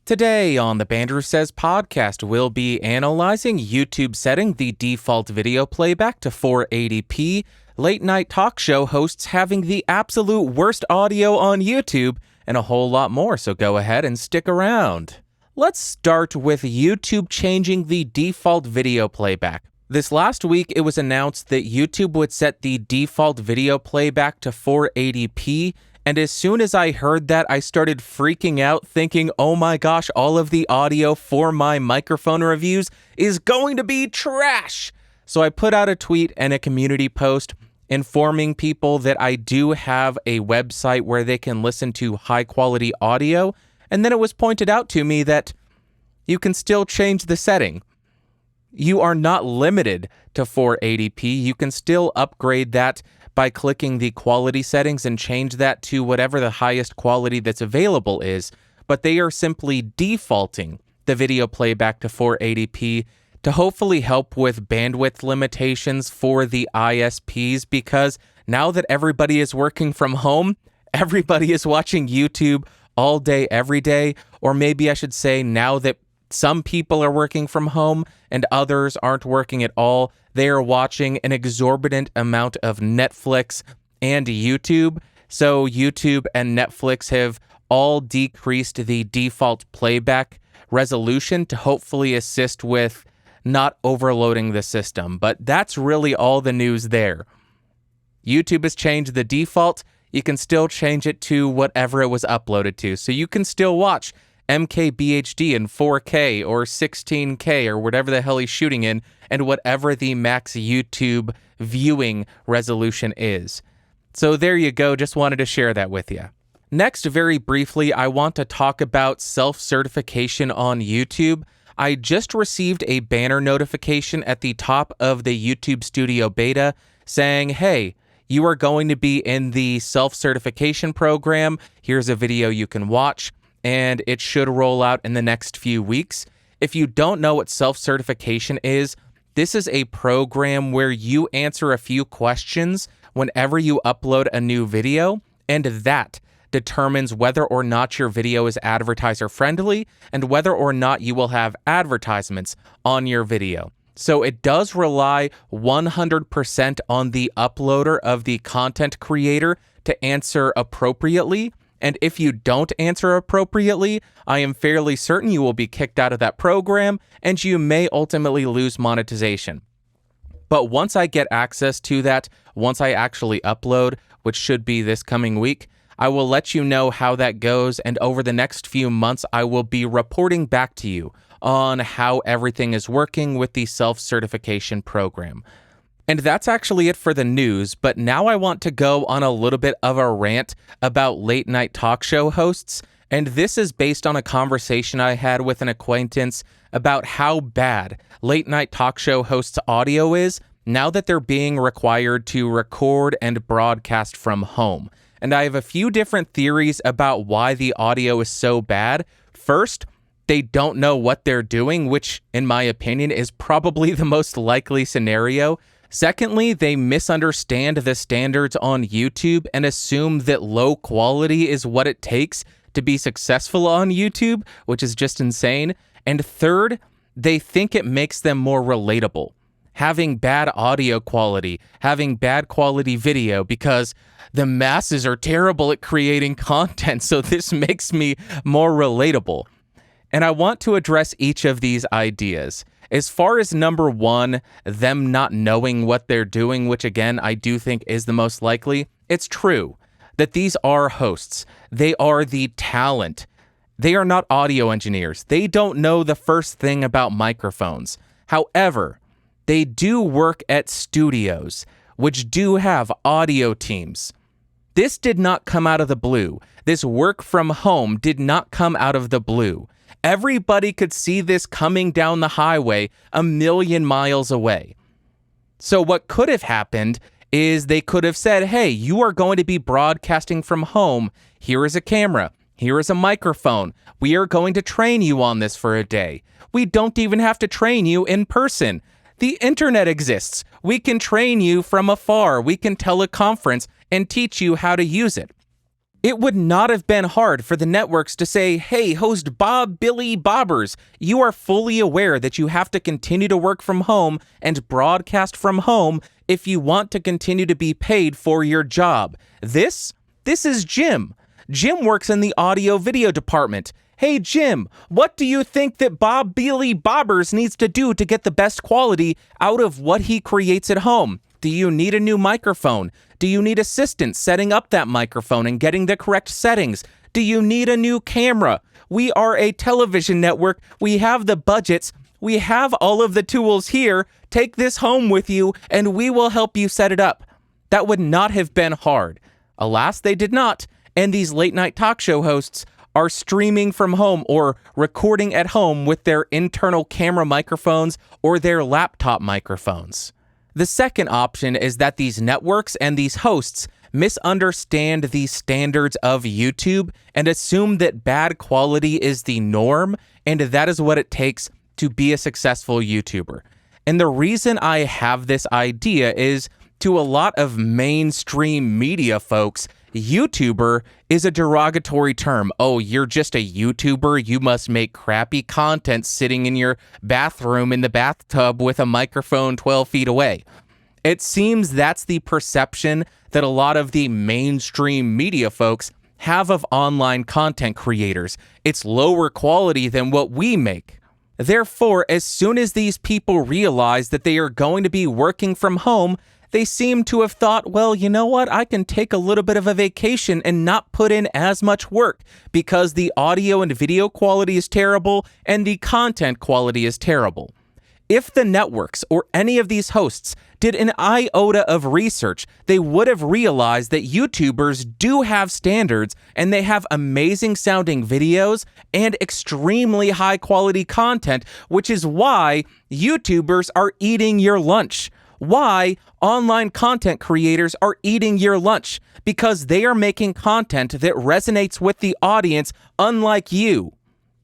Today on the Bandrew Says podcast, we'll be analyzing YouTube setting the default video playback to 480p, late night talk show hosts having the absolute worst audio on YouTube, and a whole lot more, so go ahead and stick around. Let's start with YouTube changing the default video playback. This last week, it was announced that YouTube would set the default video playback to 480p, and as soon as I heard that, I started freaking out thinking, oh my gosh, all of the audio for my microphone reviews is going to be trash. So I put out a tweet and a community post informing people that I do have a website where they can listen to high quality audio. And then it was pointed out to me that you can still change the setting. You are not limited to 480p. You can still upgrade that by clicking the quality settings and change that to whatever the highest quality that's available is, but they are simply defaulting the video playback to 480p to hopefully help with bandwidth limitations for the ISPs, because now that everybody is working from home, everybody is watching YouTube all day, every day, or maybe I should say now that some people are working from home and others aren't working at all, they are watching an exorbitant amount of Netflix and YouTube. So YouTube and Netflix have all decreased the default playback resolution to hopefully assist with not overloading the system. But that's really all the news there. YouTube has changed the default. You can still change it to whatever it was uploaded to. So you can still watch MKBHD in 4K or 16K or whatever the hell he's shooting in, and whatever the max YouTube viewing resolution is. So there you go, just wanted to share that with you. Next, very briefly, I want to talk about self-certification on YouTube. I just received a banner notification at the top of the YouTube Studio beta saying, hey, you are going to be in the self-certification program. Here's a video you can watch, and it should roll out in the next few weeks. If you don't know what self-certification is, this is a program where you answer a few questions whenever you upload a new video, and that determines whether or not your video is advertiser friendly and whether or not you will have advertisements on your video. So it does rely 100% on the uploader of the content creator to answer appropriately. And if you don't answer appropriately, I am fairly certain you will be kicked out of that program and you may ultimately lose monetization. But once I get access to that, once I actually upload, which should be this coming week, I will let you know how that goes, and over the next few months, I will be reporting back to you on how everything is working with the self-certification program. And that's actually it for the news, but now I want to go on a little bit of a rant about late night talk show hosts, and this is based on a conversation I had with an acquaintance about how bad late night talk show hosts' audio is now that they're being required to record and broadcast from home. And I have a few different theories about why the audio is so bad. First, they don't know what they're doing, which in my opinion is probably the most likely scenario. Secondly, they misunderstand the standards on YouTube and assume that low quality is what it takes to be successful on YouTube, which is just insane. And third, they think it makes them more relatable, having bad audio quality, having bad quality video, because the masses are terrible at creating content, so this makes me more relatable. And I want to address each of these ideas. As far as number one, them not knowing what they're doing, which again, I do think is the most likely, it's true that these are hosts. They are the talent. They are not audio engineers. They don't know the first thing about microphones. However, they do work at studios, which do have audio teams. This did not come out of the blue. This work from home did not come out of the blue. Everybody could see this coming down the highway a million miles away. So what could have happened is they could have said, hey, you are going to be broadcasting from home. Here is a camera. Here is a microphone. We are going to train you on this for a day. We don't even have to train you in person. The internet exists. We can train you from afar. We can teleconference and teach you how to use it. It would not have been hard for the networks to say, hey, host Bob, Billy, Bobbers, you are fully aware that you have to continue to work from home and broadcast from home if you want to continue to be paid for your job. This is Jim. Jim works in the audio video department. Hey, Jim, what do you think that Bob, Billy, Bobbers needs to do to get the best quality out of what he creates at home? Do you need a new microphone? Do you need assistance setting up that microphone and getting the correct settings? Do you need a new camera? We are a television network. We have the budgets. We have all of the tools here. Take this home with you and we will help you set it up. That would not have been hard. Alas, they did not. And these late night talk show hosts are streaming from home or recording at home with their internal camera microphones or their laptop microphones. The second option is that these networks and these hosts misunderstand the standards of YouTube and assume that bad quality is the norm and that is what it takes to be a successful YouTuber. And the reason I have this idea is, to a lot of mainstream media folks, YouTuber is a derogatory term. Oh, you're just a YouTuber. You must make crappy content sitting in your bathroom in the bathtub with a microphone 12 feet away. It seems that's the perception that a lot of the mainstream media folks have of online content creators. It's lower quality than what we make. Therefore, as soon as these people realize that they are going to be working from home, they seem to have thought, well, you know what? I can take a little bit of a vacation and not put in as much work because the audio and video quality is terrible and the content quality is terrible. If the networks or any of these hosts did an iota of research, they would have realized that YouTubers do have standards and they have amazing sounding videos and extremely high quality content, which is why YouTubers are eating your lunch. Why online content creators are eating your lunch, because they are making content that resonates with the audience, unlike you.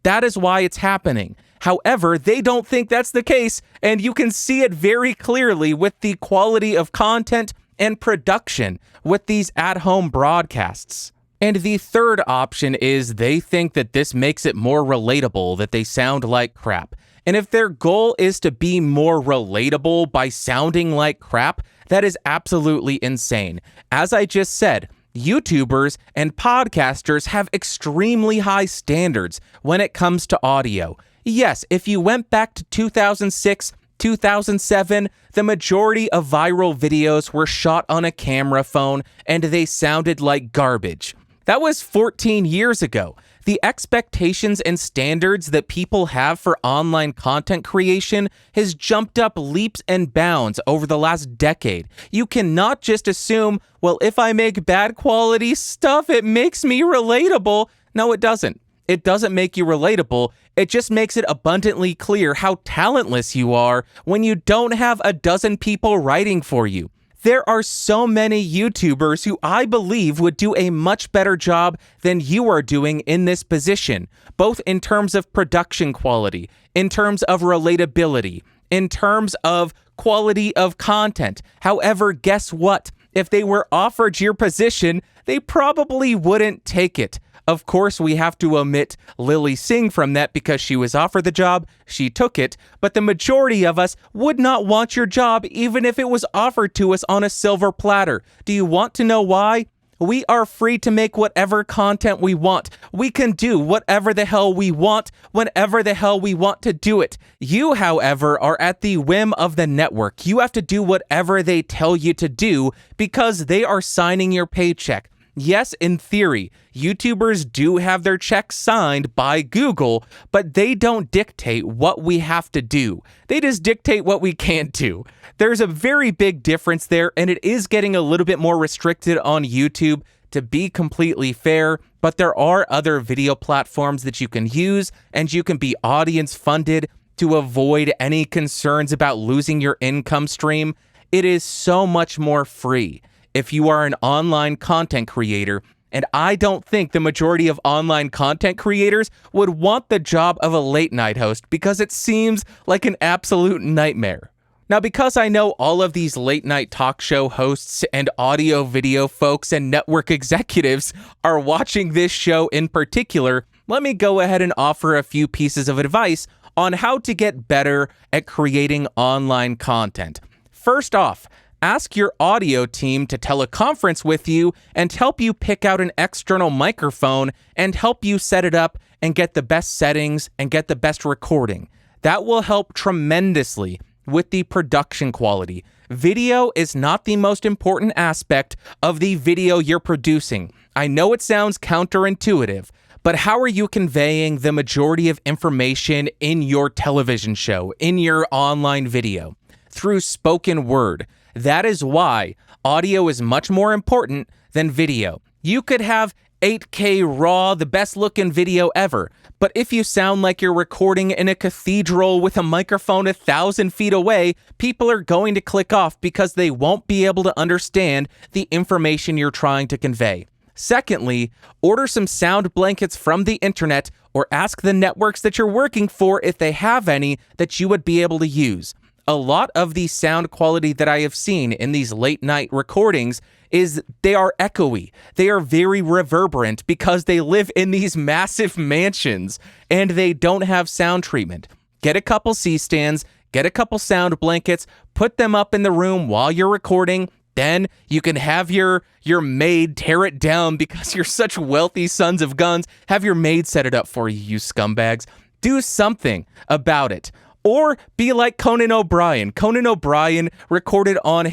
That is why it's happening. However, they don't think that's the case, and you can see it very clearly with the quality of content and production with these at-home broadcasts. And the third option is they think that this makes it more relatable, that they sound like crap. And if their goal is to be more relatable by sounding like crap, that is absolutely insane. As I just said, YouTubers and podcasters have extremely high standards when it comes to audio. Yes, if you went back to 2006, 2007, the majority of viral videos were shot on a camera phone and they sounded like garbage. That was 14 years ago. The expectations and standards that people have for online content creation has jumped up leaps and bounds over the last decade. You cannot just assume, well, if I make bad quality stuff, it makes me relatable. No, it doesn't. It doesn't make you relatable. It just makes it abundantly clear how talentless you are when you don't have a dozen people writing for you. There are so many YouTubers who I believe would do a much better job than you are doing in this position, both in terms of production quality, in terms of relatability, in terms of quality of content. However, guess what? If they were offered your position, they probably wouldn't take it. Of course, we have to omit Lily Singh from that because she was offered the job, she took it, but the majority of us would not want your job even if it was offered to us on a silver platter. Do you want to know why? We are free to make whatever content we want. We can do whatever the hell we want, whenever the hell we want to do it. You, however, are at the whim of the network. You have to do whatever they tell you to do because they are signing your paycheck. Yes, in theory, YouTubers do have their checks signed by Google, but they don't dictate what we have to do. They just dictate what we can't do. There's a very big difference there, and it is getting a little bit more restricted on YouTube, to be completely fair, but there are other video platforms that you can use, and you can be audience funded to avoid any concerns about losing your income stream. It is so much more free if you are an online content creator, and I don't think the majority of online content creators would want the job of a late night host because it seems like an absolute nightmare. Now, because I know all of these late night talk show hosts and audio video folks and network executives are watching this show in particular, let me go ahead and offer a few pieces of advice on how to get better at creating online content. First off, ask your audio team to teleconference with you and help you pick out an external microphone and help you set it up and get the best settings and get the best recording. That will help tremendously with the production quality. Video is not the most important aspect of the video you're producing. I know it sounds counterintuitive, but how are you conveying the majority of information in your television show, in your online video? Through spoken word. That is why audio is much more important than video. You could have 8K raw, the best looking video ever, but if you sound like you're recording in a cathedral with a microphone 1,000 feet away, people are going to click off because they won't be able to understand the information you're trying to convey. Secondly, order some sound blankets from the internet or ask the networks that you're working for if they have any that you would be able to use. A lot of the sound quality that I have seen in these late night recordings is they are echoey. They are very reverberant because they live in these massive mansions and they don't have sound treatment. Get a couple C-stands, get a couple sound blankets, put them up in the room while you're recording. Then you can have your maid tear it down because you're such wealthy sons of guns. Have your maid set it up for you, you scumbags. Do something about it. Or be like Conan O'Brien. Conan O'Brien recorded on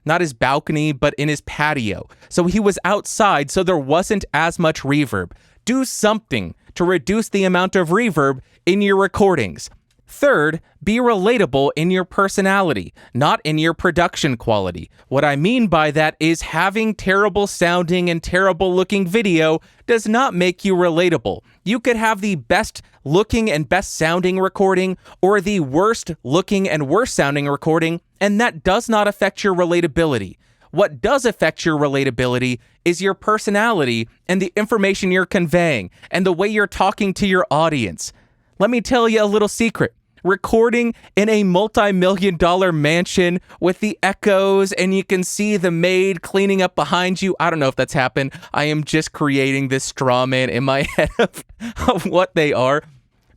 not his balcony, but in his patio. So he was outside, so there wasn't as much reverb. Do something to reduce the amount of reverb in your recordings. Third, be relatable in your personality, not in your production quality. What I mean by that is having terrible sounding and terrible looking video does not make you relatable. You could have the best looking and best sounding recording or the worst looking and worst sounding recording, and that does not affect your relatability. What does affect your relatability is your personality and the information you're conveying and the way you're talking to your audience. Let me tell you a little secret. Recording in a multi-million-dollar mansion with the echoes and you can see the maid cleaning up behind you. I don't know if that's happened. I am just creating this straw man in my head of what they are.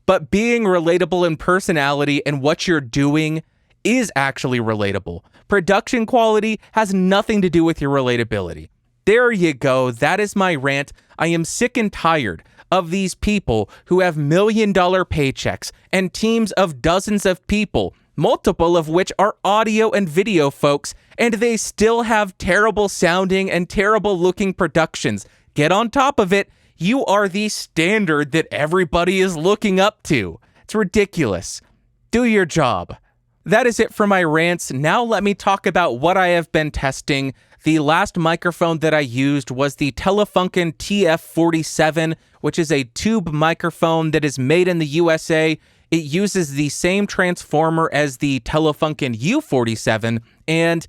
But being relatable in personality and what you're doing is actually relatable. Production quality has nothing to do with your relatability. There you go. That is my rant. I am sick and tired of these people who have million-dollar paychecks and teams of dozens of people, multiple of which are audio and video folks, and they still have terrible sounding and terrible looking productions. Get on top of it. You are the standard that everybody is looking up to. It's ridiculous. Do your job. That is it for my rants. Now let me talk about what I have been testing. The last microphone that I used was the Telefunken TF47, which is a tube microphone that is made in the USA. It uses the same transformer as the Telefunken U47, and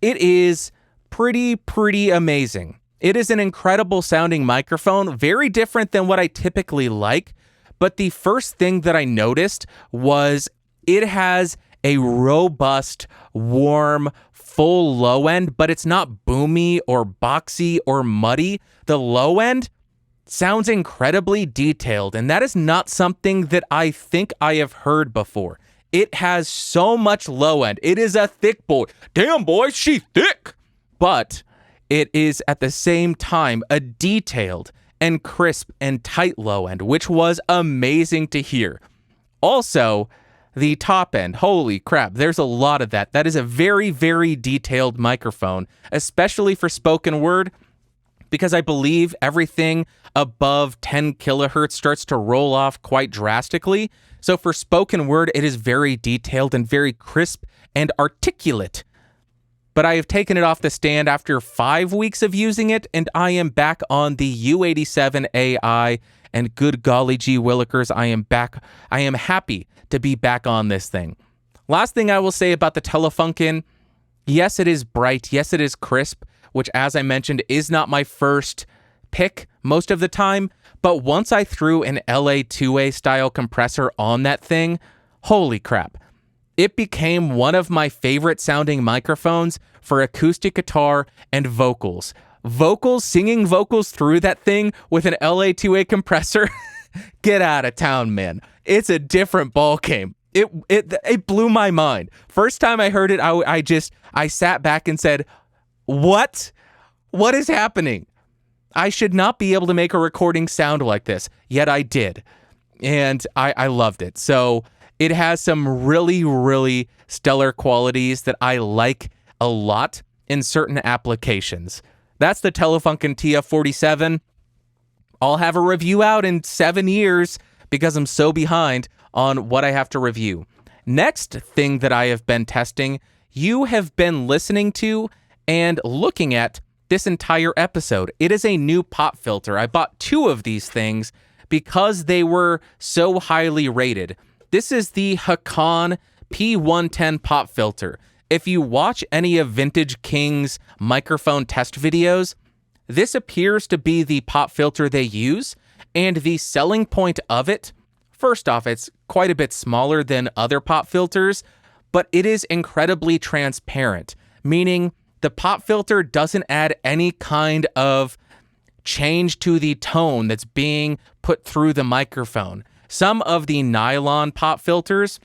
it is pretty amazing. It is an incredible sounding microphone, very different than what I typically like, but the first thing that I noticed was it has a robust, warm, full low end, but it's not boomy or boxy or muddy. The low end sounds incredibly detailed, and that is not something that I think I have heard before. It has so much low end. It is a thick boy. Damn, boy, she thick. But it is at the same time a detailed and crisp and tight low end, which was amazing to hear. Also, the top end, holy crap, there's a lot of that. That is a very detailed microphone, especially for spoken word, because I believe everything above 10 kilohertz starts to roll off quite drastically. So for spoken word, it is very detailed and very crisp and articulate. But I have taken it off the stand after 5 weeks of using it, and I am back on the U87 AI, and good golly gee willikers, I am back. I am happy to be back on this thing. Last thing I will say about the Telefunken, yes, it is bright, yes, it is crisp, which, as I mentioned, is not my first pick most of the time, but once I threw an LA2A style compressor on that thing, holy crap. It became one of my favorite sounding microphones for acoustic guitar and vocals. Singing vocals through that thing with an LA2A compressor. Get out of town, man. It's a different ballgame. It blew my mind. First time I heard it, I sat back and said, what? What is happening? I should not be able to make a recording sound like this, yet I did. And I loved it. So it has some really, really stellar qualities that I like a lot in certain applications. That's the Telefunken TF47. I'll have a review out in 7 years because I'm so behind on what I have to review. Next thing that I have been testing, you have been listening to and looking at this entire episode. It is a new pop filter. I bought 2 of these things because they were so highly rated. This is the Hakan P110 pop filter. If you watch any of Vintage King's microphone test videos, this appears to be the pop filter they use, and the selling point of it, first off, it's quite a bit smaller than other pop filters, but it is incredibly transparent, meaning the pop filter doesn't add any kind of change to the tone that's being put through the microphone. Some of the nylon pop filters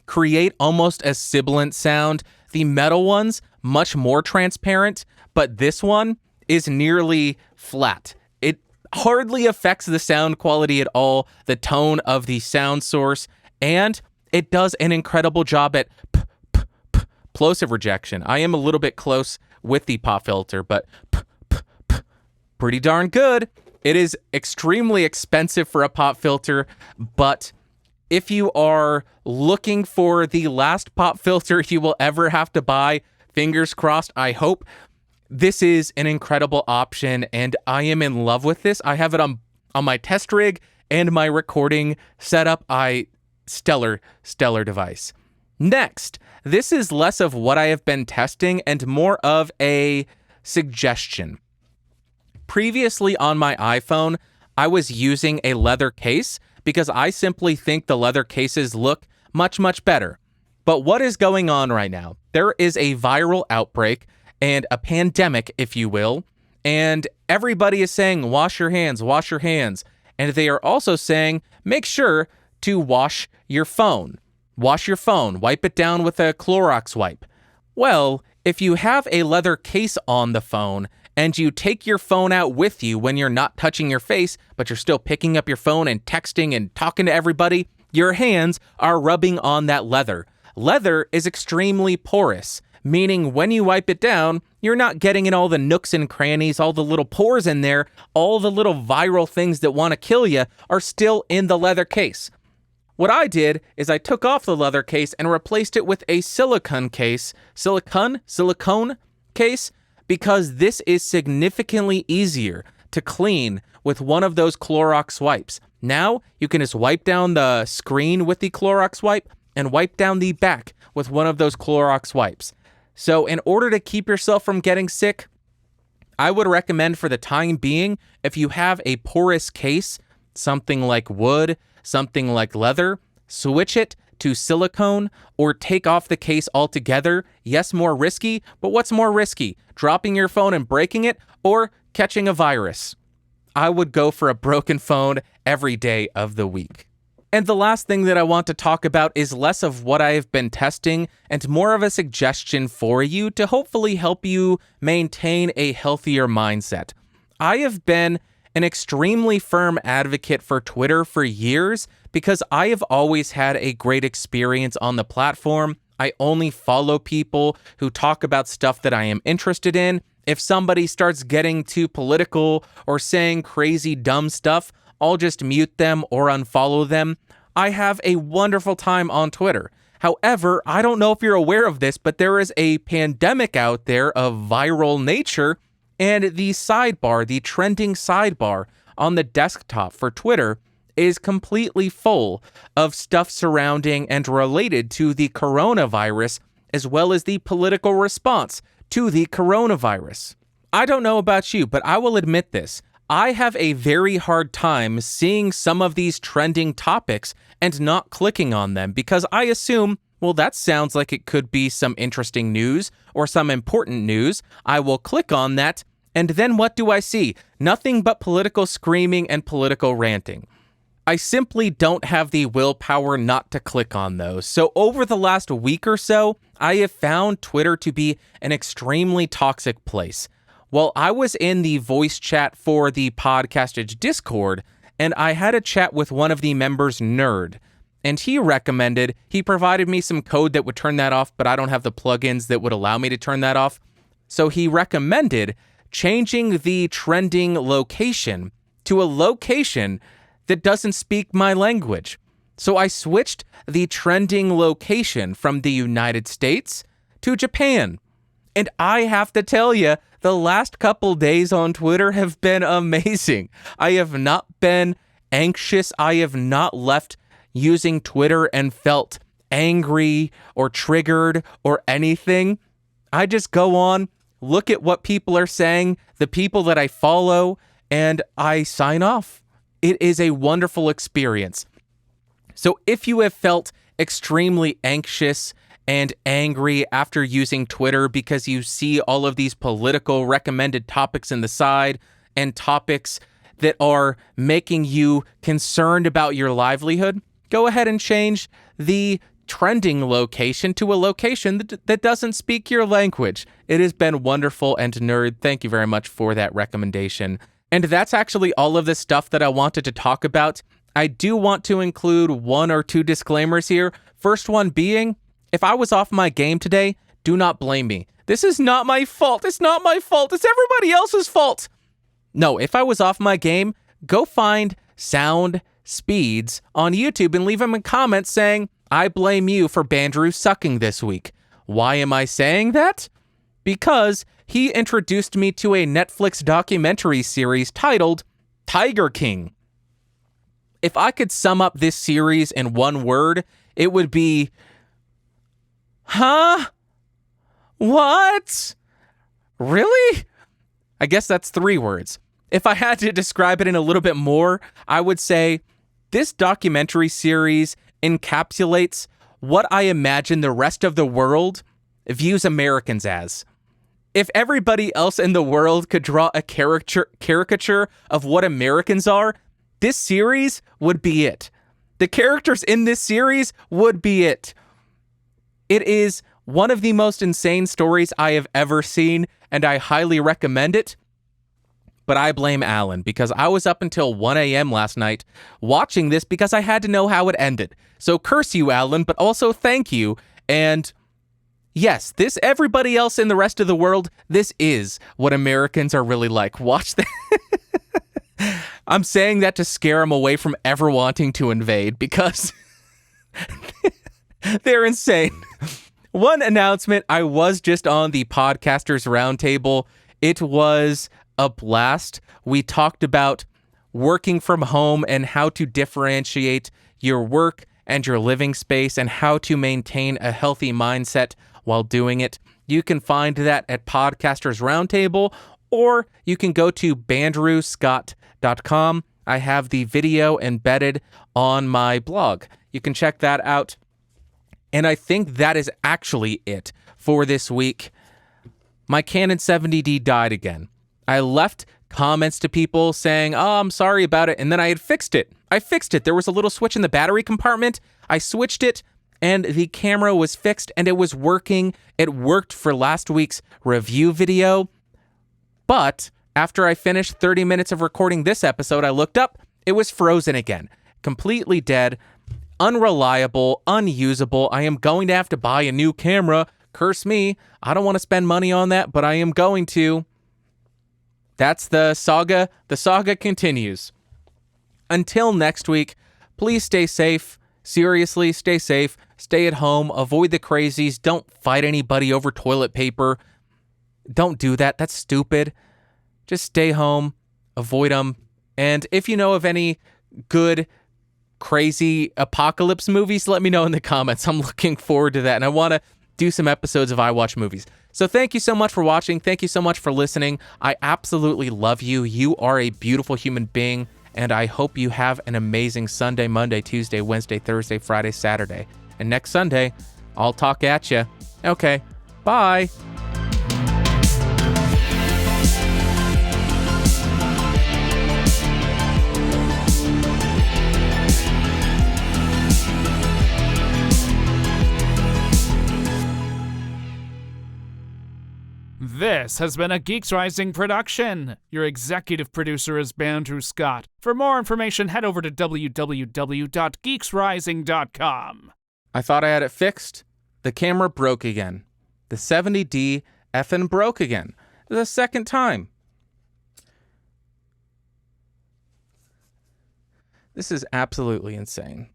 create almost a sibilant sound. The metal ones, much more transparent, but this one is nearly flat. It hardly affects the sound quality at all, the tone of the sound source, and it does an incredible job at plosive rejection. I am a little bit close with the pop filter, but pretty darn good. It is extremely expensive for a pop filter, but if you are looking for the last pop filter you will ever have to buy, fingers crossed, I hope, this is an incredible option, and I am in love with this. I have it on my test rig and my recording setup. Stellar device. Next, this is less of what I have been testing and more of a suggestion. Previously on my iPhone, I was using a leather case because I simply think the leather cases look much, much better. But what is going on right now? There is a viral outbreak and a pandemic, if you will, and everybody is saying, wash your hands, wash your hands. And they are also saying, make sure to wash your phone. Wash your phone, wipe it down with a Clorox wipe. Well, if you have a leather case on the phone and you take your phone out with you when you're not touching your face, but you're still picking up your phone and texting and talking to everybody, your hands are rubbing on that leather. Leather is extremely porous, meaning when you wipe it down, you're not getting in all the nooks and crannies, all the little pores in there, all the little viral things that want to kill you are still in the leather case. What I did is I took off the leather case and replaced it with a silicone case, because this is significantly easier to clean with one of those Clorox wipes. Now, you can just wipe down the screen with the Clorox wipe and wipe down the back with one of those Clorox wipes. So in order to keep yourself from getting sick, I would recommend for the time being, if you have a porous case, something like wood, something like leather, switch it to silicone or take off the case altogether. Yes, more risky, but what's more risky? Dropping your phone and breaking it or catching a virus? I would go for a broken phone every day of the week. And the last thing that I want to talk about is less of what I have been testing and more of a suggestion for you to hopefully help you maintain a healthier mindset. I have been an extremely firm advocate for Twitter for years because I have always had a great experience on the platform. I only follow people who talk about stuff that I am interested in. If somebody starts getting too political or saying crazy dumb stuff, I'll just mute them or unfollow them. I have a wonderful time on Twitter. However, I don't know if you're aware of this, but there is a pandemic out there of viral nature, and the sidebar, the trending sidebar on the desktop for Twitter is completely full of stuff surrounding and related to the coronavirus, as well as the political response to the coronavirus. I don't know about you, but I will admit this. I have a very hard time seeing some of these trending topics and not clicking on them because I assume well, that sounds like it could be some interesting news or some important news. I will click on that, and then what do I see? Nothing but political screaming and political ranting. I simply don't have the willpower not to click on those. So over the last week or so, I have found Twitter to be an extremely toxic place. Well, I was in the voice chat for the Podcastage Discord, and I had a chat with one of the members, Nerd, and he provided me some code that would turn that off, but I don't have the plugins that would allow me to turn that off. So he recommended changing the trending location to a location that doesn't speak my language. So I switched the trending location from the United States to Japan. And I have to tell you, the last couple days on Twitter have been amazing. I have not been anxious. I have not left using Twitter and felt angry or triggered or anything. I just go on, look at what people are saying, the people that I follow, and I sign off. It is a wonderful experience. So if you have felt extremely anxious and angry after using Twitter because you see all of these political recommended topics in the side and topics that are making you concerned about your livelihood, go ahead and change the trending location to a location that doesn't speak your language. It has been wonderful, and Nerd, thank you very much for that recommendation. And that's actually all of the stuff that I wanted to talk about. I do want to include one or two disclaimers here. First one being, if I was off my game today, do not blame me. This is not my fault. It's not my fault. It's everybody else's fault. No, if I was off my game, go find Sound Speeds on YouTube and leave him a comment saying, I blame you for Bandrew sucking this week. Why am I saying that? Because he introduced me to a Netflix documentary series titled Tiger King. If I could sum up this series in one word, it would be, huh? What? Really? I guess that's 3 words. If I had to describe it in a little bit more, I would say this documentary series encapsulates what I imagine the rest of the world views Americans as. If everybody else in the world could draw a caricature of what Americans are, this series would be it. The characters in this series would be it. It is one of the most insane stories I have ever seen, and I highly recommend it. But I blame Alan, because I was up until 1 a.m. last night watching this because I had to know how it ended. So curse you, Alan, but also thank you. And yes, everybody else in the rest of the world, this is what Americans are really like. Watch that. I'm saying that to scare them away from ever wanting to invade because they're insane. One announcement, I was just on the Podcasters Roundtable. It was a blast. We talked about working from home and how to differentiate your work and your living space and how to maintain a healthy mindset while doing it. You can find that at Podcasters Roundtable, or you can go to bandrewscott.com. I have the video embedded on my blog. You can check that out. And I think that is actually it for this week. My Canon 70D died again. I left comments to people saying, oh, I'm sorry about it. And then I had fixed it. I fixed it. There was a little switch in the battery compartment. I switched it and the camera was fixed and it was working. It worked for last week's review video. But after I finished 30 minutes of recording this episode, I looked up. It was frozen again. Completely dead. Unreliable. Unusable. I am going to have to buy a new camera. Curse me. I don't want to spend money on that, but I am going to. That's the saga. The saga continues. Until next week, please stay safe. Seriously, stay safe. Stay at home. Avoid the crazies. Don't fight anybody over toilet paper. Don't do that. That's stupid. Just stay home. Avoid them. And if you know of any good, crazy apocalypse movies, let me know in the comments. I'm looking forward to that. And I want to do some episodes of I Watch Movies. So thank you so much for watching. Thank you so much for listening. I absolutely love you. You are a beautiful human being, and I hope you have an amazing Sunday, Monday, Tuesday, Wednesday, Thursday, Friday, Saturday. And next Sunday, I'll talk at ya. Okay, bye. This has been a Geeks Rising production. Your executive producer is Bandrew Scott. For more information, head over to www.geeksrising.com. I thought I had it fixed. The camera broke again. The 70D effing broke again. The second time. This is absolutely insane.